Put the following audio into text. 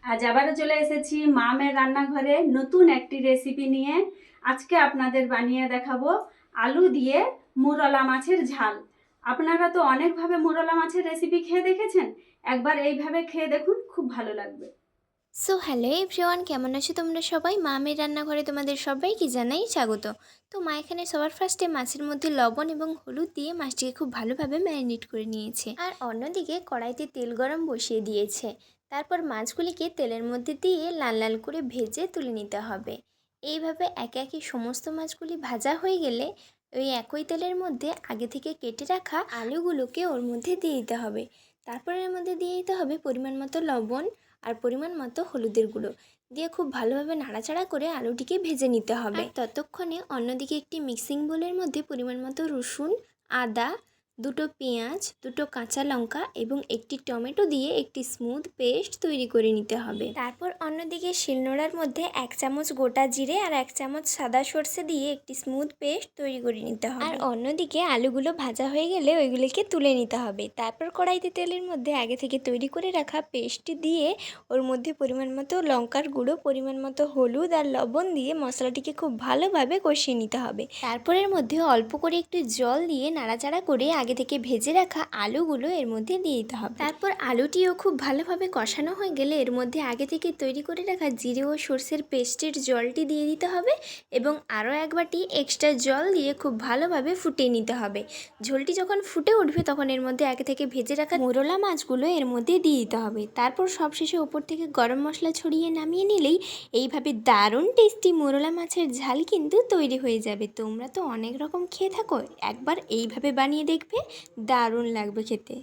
আজ আবারও চলে এসেছি মামের রান্নাঘরে নতুন একটি রেসিপি নিয়ে। আজকে আপনাদের বানিয়ে দেখাবো আলু দিয়ে মুরলা মাছের ঝাল। আপনারা তো অনেকভাবে মুরলা মাছের রেসিপি খেয়ে দেখেছেন, একবার এইভাবে খেয়ে দেখুন, খুব ভালো লাগবে। সো হ্যালো এভরিওয়ান, কেমন আছো তোমরা সবাই? মামের রান্নাঘরে তোমাদের সবাইকে জানাই স্বাগত। তো মা এখানে সবার ফার্স্টে মাছের মধ্যে লবণ এবং হলুদ দিয়ে মাছটিকে খুব ভালোভাবে ম্যারিনেট করে নিয়েছে, আর অন্যদিকে কড়াইতে তেল গরম বসিয়ে দিয়েছে। তারপর মাছগুলিকে তেলের মধ্যে দিয়ে লাল লাল করে ভেজে তুলে নিতে হবে। এইভাবে একে একে সমস্ত মাছগুলি ভাজা হয়ে গেলে ওই একই তেলের মধ্যে আগে থেকে কেটে রাখা আলুগুলোকে ওর মধ্যে দিয়ে দিতে হবে। তারপর এর মধ্যে দিয়ে দিতে হবে পরিমাণ মতো লবণ আর পরিমাণ মতো হলুদের গুঁড়ো দিয়ে খুব ভালোভাবে নাড়াচাড়া করে আলুটিকে ভেজে নিতে হবে। ততক্ষণে অন্যদিকে একটি মিক্সিং বোলের মধ্যে পরিমাণ মতো রসুন, আদা, দুটো পেঁয়াজ, দুটো কাঁচা লঙ্কা এবং একটি টমেটো দিয়ে একটি স্মুথ পেস্ট তৈরি করে নিতে হবে। তারপর অন্যদিকে শিলনোড়ার মধ্যে 1 চামচ গোটা জিরে আর 1 চামচ সাদা সর্ষে দিয়ে একটি স্মুথ পেস্ট তৈরি করে নিতে হবে। আর অন্যদিকে আলুগুলো ভাজা হয়ে গেলে ওইগুলিকে তুলে নিতে হবে। তারপর কড়াইতে তেলের মধ্যে আগে থেকে তৈরি করে রাখা পেস্টটি দিয়ে ওর মধ্যে পরিমাণ মতো লঙ্কার গুঁড়ো, পরিমাণ মতো হলুদ আর লবণ দিয়ে মশলাটিকে খুব ভালোভাবে কষিয়ে নিতে হবে। তারপর এর মধ্যে অল্প করে একটু জল দিয়ে নাড়াচাড়া করে আগে থেকে ভেজে রাখা আলুগুলো এর মধ্যে দিয়ে দিতে হবে। তারপর আলুটিও খুব ভালোভাবে কষানো হয়ে গেলে এর মধ্যে আগে থেকে তৈরি করে রাখা জিরে ও সর্ষের পেস্টের জলটি দিয়ে দিতে হবে এবং আরও এক বাটি এক্সট্রা জল দিয়ে খুব ভালোভাবে ফুটিয়ে নিতে হবে। ঝোলটি যখন ফুটে উঠবে তখন এর মধ্যে আগে থেকে ভেজে রাখা মোরলা মাছগুলো এর মধ্যে দিয়ে দিতে হবে। তারপর সবশেষে ওপর থেকে গরম মশলা ছড়িয়ে নামিয়ে নিলেই এইভাবে দারুণ টেস্টি মোরলা মাছের ঝাল কিন্তু তৈরি হয়ে যাবে। তোমরা তো অনেক রকম খেয়ে থাকো, একবার এইভাবে বানিয়ে দেখবে, দারুণ লাগবে খেতে।